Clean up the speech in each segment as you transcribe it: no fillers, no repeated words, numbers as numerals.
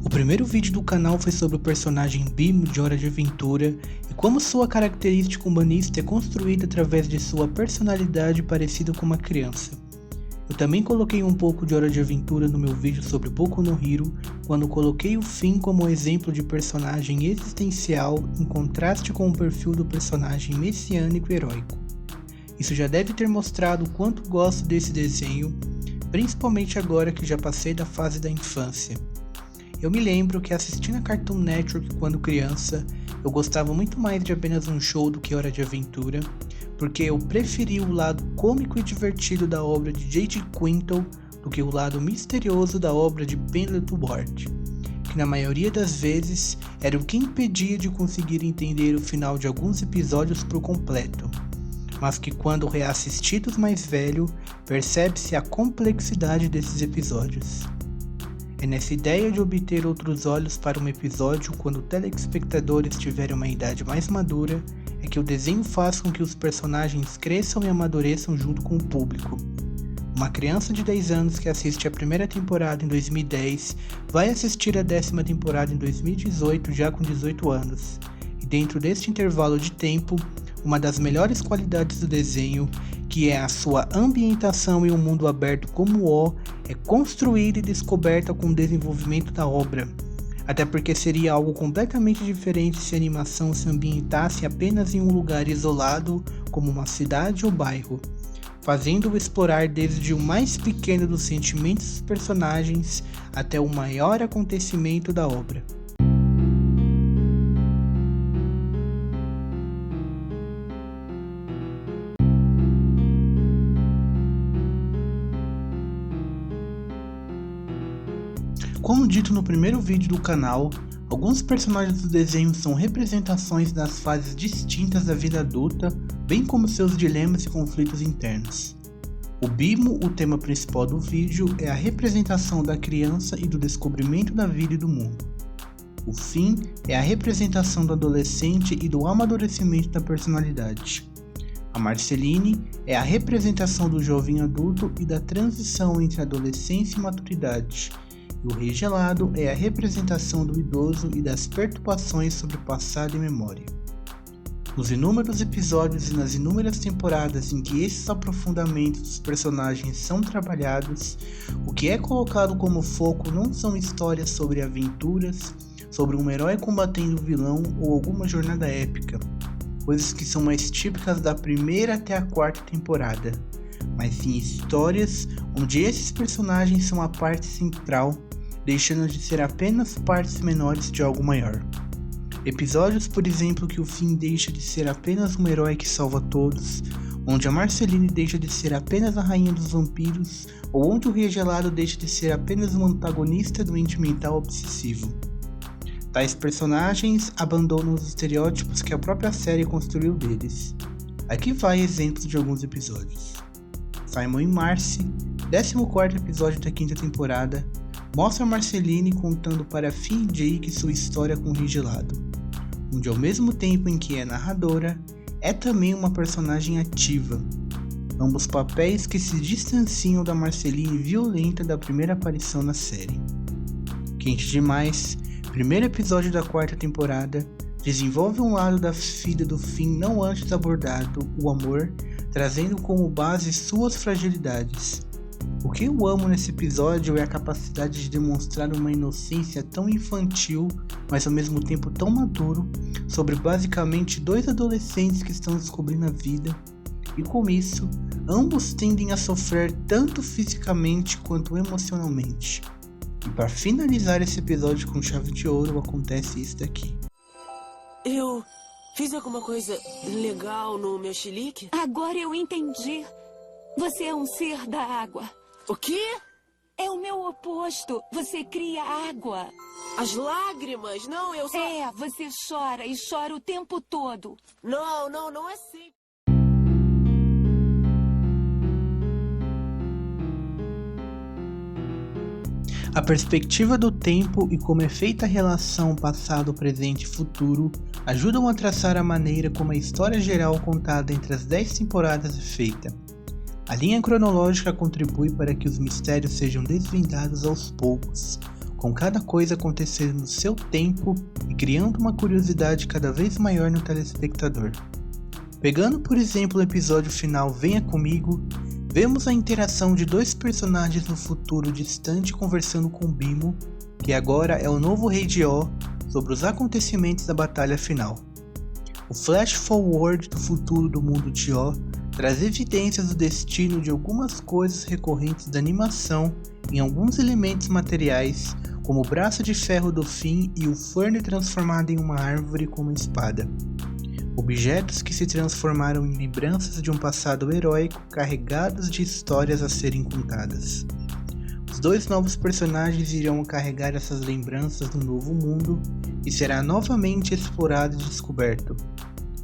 O primeiro vídeo do canal foi sobre o personagem Bimo de Hora de Aventura e como sua característica humanista é construída através de sua personalidade parecida com uma criança. Eu também coloquei um pouco de Hora de Aventura no meu vídeo sobre Boku no Hero, quando coloquei o Finn como exemplo de personagem existencial em contraste com o perfil do personagem messiânico e heróico. Isso já deve ter mostrado o quanto gosto desse desenho, principalmente agora que já passei da fase da infância. Eu me lembro que assistindo a Cartoon Network quando criança, eu gostava muito mais de apenas um show do que Hora de Aventura, porque eu preferi o lado cômico e divertido da obra de J.J. Quintel do que o lado misterioso da obra de Pendleton Ward, que na maioria das vezes era o que impedia de conseguir entender o final de alguns episódios por completo, mas que quando reassistidos mais velho, percebe-se a complexidade desses episódios. É nessa ideia de obter outros olhos para um episódio quando telespectadores tiverem uma idade mais madura, é que o desenho faz com que os personagens cresçam e amadureçam junto com o público. Uma criança de 10 anos que assiste a primeira temporada em 2010 vai assistir a 10ª temporada em 2018 já com 18 anos, e dentro deste intervalo de tempo, uma das melhores qualidades do desenho, que é a sua ambientação em um mundo aberto como O, é construída e descoberta com o desenvolvimento da obra. Até porque seria algo completamente diferente se a animação se ambientasse apenas em um lugar isolado, como uma cidade ou bairro, fazendo-o explorar desde o mais pequeno dos sentimentos dos personagens até o maior acontecimento da obra. Como dito no primeiro vídeo do canal, alguns personagens do desenho são representações das fases distintas da vida adulta, bem como seus dilemas e conflitos internos. O Bimo, o tema principal do vídeo, é a representação da criança e do descobrimento da vida e do mundo. O Finn é a representação do adolescente e do amadurecimento da personalidade. A Marceline é a representação do jovem adulto e da transição entre adolescência e maturidade. E o Rei Gelado é a representação do idoso e das perturbações sobre passado e memória. Nos inúmeros episódios e nas inúmeras temporadas em que esses aprofundamentos dos personagens são trabalhados, o que é colocado como foco não são histórias sobre aventuras, sobre um herói combatendo um vilão ou alguma jornada épica, coisas que são mais típicas da primeira até a 4ª temporada, mas sim histórias onde esses personagens são a parte central, deixando de ser apenas partes menores de algo maior. Episódios, por exemplo, que o Finn deixa de ser apenas um herói que salva todos, onde a Marceline deixa de ser apenas a rainha dos vampiros, ou onde o Rei Gelado deixa de ser apenas um antagonista doente mental obsessivo. Tais personagens abandonam os estereótipos que a própria série construiu deles. Aqui vai exemplos de alguns episódios. Simon e Marcy, 14º episódio da 5ª temporada, mostra Marceline contando para Finn e Jake sua história com o Rei Gelado, onde ao mesmo tempo em que é narradora, é também uma personagem ativa, ambos papéis que se distanciam da Marceline violenta da primeira aparição na série. Quente Demais, primeiro episódio da 4ª temporada, desenvolve um lado da filha do Finn não antes abordado, o amor, trazendo como base suas fragilidades. O que eu amo nesse episódio é a capacidade de demonstrar uma inocência tão infantil, mas ao mesmo tempo tão maduro, sobre basicamente dois adolescentes que estão descobrindo a vida, e com isso, ambos tendem a sofrer tanto fisicamente quanto emocionalmente. E para finalizar esse episódio com chave de ouro, acontece isso daqui. Eu fiz alguma coisa legal no meu chilique? Agora eu entendi. Você é um ser da água. O quê? É o meu oposto. Você cria água. As lágrimas? Não, eu só... Você chora e chora o tempo todo. Não é assim. A perspectiva do tempo e como é feita a relação passado, presente e futuro ajudam a traçar a maneira como a história geral contada entre as 10 temporadas é feita. A linha cronológica contribui para que os mistérios sejam desvendados aos poucos, com cada coisa acontecendo no seu tempo e criando uma curiosidade cada vez maior no telespectador. Pegando por exemplo o episódio final Venha Comigo, vemos a interação de dois personagens no futuro distante conversando com Bimo, que agora é o novo Rei de O, sobre os acontecimentos da batalha final. O flash forward do futuro do mundo de O traz evidências do destino de algumas coisas recorrentes da animação em alguns elementos materiais, como o braço de ferro do Finn e o Fern transformado em uma árvore com uma espada. Objetos que se transformaram em lembranças de um passado heróico carregados de histórias a serem contadas. Os dois novos personagens irão carregar essas lembranças no novo mundo e será novamente explorado e descoberto,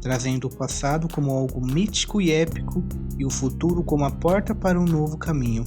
trazendo o passado como algo mítico e épico e o futuro como a porta para um novo caminho.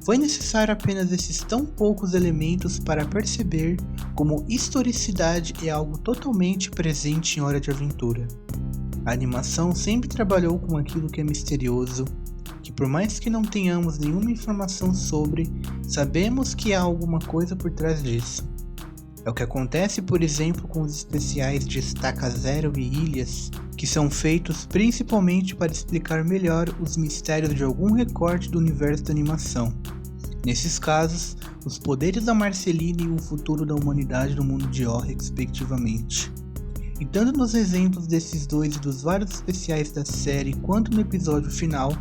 Foi necessário apenas esses tão poucos elementos para perceber como historicidade é algo totalmente presente em Hora de Aventura. A animação sempre trabalhou com aquilo que é misterioso, que por mais que não tenhamos nenhuma informação sobre, sabemos que há alguma coisa por trás disso. É o que acontece, por exemplo, com os especiais de Estaca Zero e Ilhas, que são feitos principalmente para explicar melhor os mistérios de algum recorte do universo da animação. Nesses casos, os poderes da Marceline e o futuro da humanidade no mundo de O, respectivamente. E tanto nos exemplos desses dois e dos vários especiais da série, quanto no episódio final,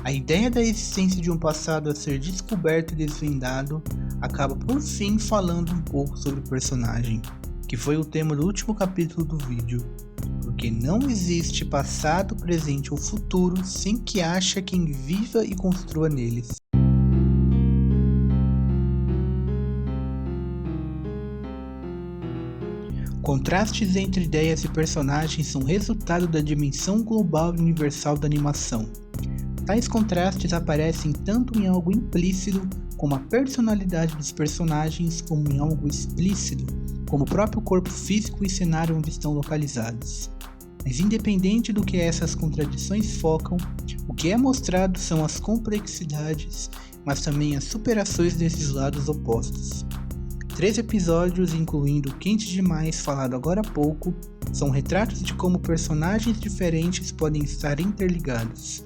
a ideia da existência de um passado a ser descoberto e desvendado acaba por fim falando um pouco sobre o personagem, que foi o tema do último capítulo do vídeo, porque não existe passado, presente ou futuro sem que haja quem viva e construa neles. Contrastes entre ideias e personagens são resultado da dimensão global e universal da animação. Tais contrastes aparecem tanto em algo implícito, como a personalidade dos personagens, como em algo explícito, como o próprio corpo físico e cenário onde estão localizados. Mas independente do que essas contradições focam, o que é mostrado são as complexidades, mas também as superações desses lados opostos. 3 episódios, incluindo Quente Demais, falado agora há pouco, são retratos de como personagens diferentes podem estar interligados.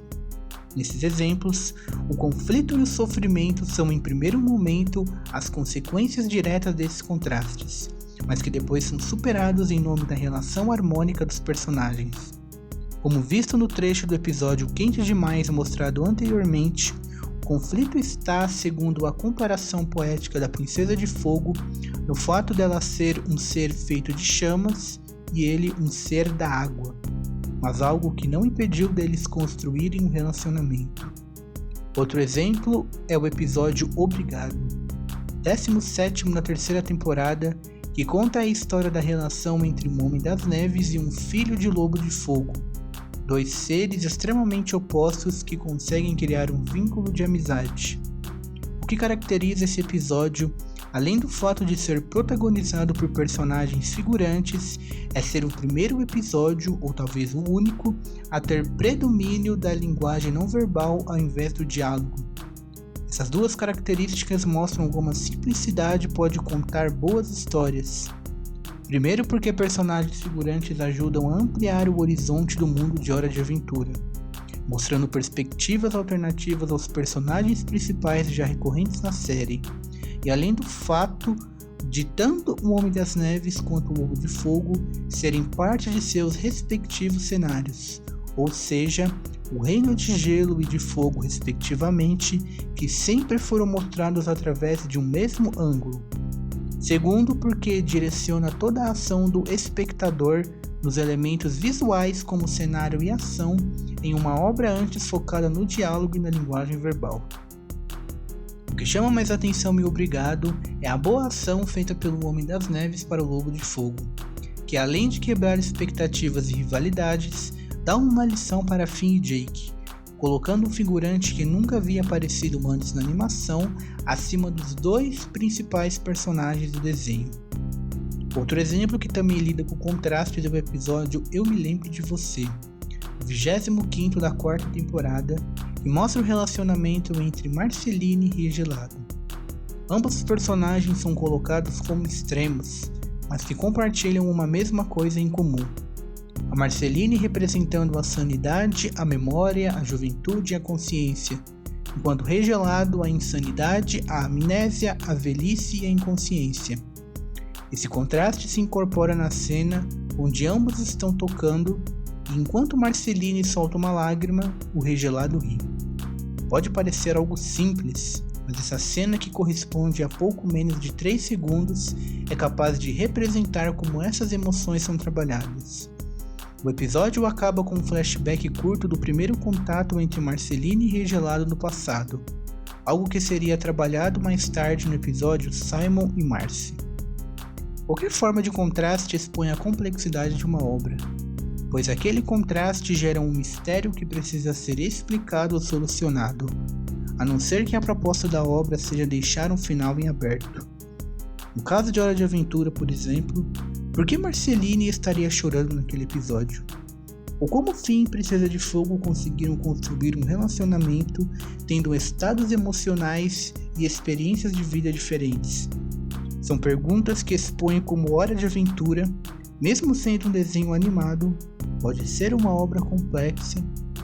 Nesses exemplos, o conflito e o sofrimento são em primeiro momento as consequências diretas desses contrastes, mas que depois são superados em nome da relação harmônica dos personagens. Como visto no trecho do episódio Quente Demais mostrado anteriormente, o conflito está, segundo a comparação poética da Princesa de Fogo, no fato dela ser um ser feito de chamas e ele um ser da água, mas algo que não impediu deles construírem um relacionamento. Outro exemplo é o episódio Obrigado, 17º na 3ª temporada, que conta a história da relação entre um Homem das Neves e um filho de Lobo de Fogo, 2 seres extremamente opostos que conseguem criar um vínculo de amizade. O que caracteriza esse episódio, além do fato de ser protagonizado por personagens figurantes, é ser o primeiro episódio, ou talvez o único, a ter predomínio da linguagem não verbal ao invés do diálogo. Essas duas características mostram como a simplicidade pode contar boas histórias. Primeiro porque personagens figurantes ajudam a ampliar o horizonte do mundo de Hora de Aventura, mostrando perspectivas alternativas aos personagens principais já recorrentes na série, e além do fato de tanto o Homem das Neves quanto o Lobo de Fogo serem parte de seus respectivos cenários, ou seja, o Reino de Gelo e de Fogo respectivamente, que sempre foram mostrados através de um mesmo ângulo. Segundo, porque direciona toda a ação do espectador nos elementos visuais como cenário e ação em uma obra antes focada no diálogo e na linguagem verbal. O que chama mais atenção e obrigado é a boa ação feita pelo Homem das Neves para o Lobo de Fogo, que além de quebrar expectativas e rivalidades, dá uma lição para Finn e Jake, colocando um figurante que nunca havia aparecido antes na animação acima dos 2 principais personagens do desenho. Outro exemplo que também lida com contrastes é o episódio Eu Me Lembro de Você, o 25º da 4ª temporada, que mostra o relacionamento entre Marceline e Gelado. Ambos os personagens são colocados como extremos, mas que compartilham uma mesma coisa em comum. A Marceline representando a sanidade, a memória, a juventude e a consciência, enquanto o Regelado a insanidade, a amnésia, a velhice e a inconsciência. Esse contraste se incorpora na cena onde ambos estão tocando e enquanto Marceline solta uma lágrima, o Regelado ri. Pode parecer algo simples, mas essa cena que corresponde a pouco menos de 3 segundos é capaz de representar como essas emoções são trabalhadas. O episódio acaba com um flashback curto do primeiro contato entre Marceline e Regelado no passado, algo que seria trabalhado mais tarde no episódio Simon e Marcy. Qualquer forma de contraste expõe a complexidade de uma obra, pois aquele contraste gera um mistério que precisa ser explicado ou solucionado, a não ser que a proposta da obra seja deixar um final em aberto. No caso de Hora de Aventura, por exemplo, por que Marceline estaria chorando naquele episódio? Ou como Finn e Princesa de Fogo conseguiram construir um relacionamento tendo estados emocionais e experiências de vida diferentes? São perguntas que expõem como Hora de Aventura, mesmo sendo um desenho animado, pode ser uma obra complexa,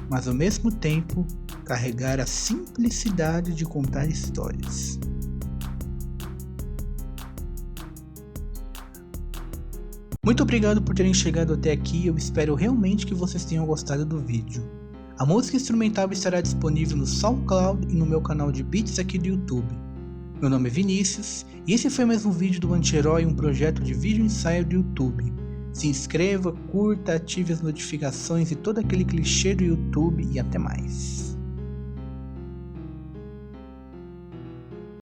mas ao mesmo tempo carregar a simplicidade de contar histórias. Muito obrigado por terem chegado até aqui, eu espero realmente que vocês tenham gostado do vídeo. A música instrumental estará disponível no SoundCloud e no meu canal de beats aqui do YouTube. Meu nome é Vinícius e esse foi mais um vídeo do Anti-Herói, um projeto de vídeo ensaio do YouTube. Se inscreva, curta, ative as notificações e todo aquele clichê do YouTube e até mais.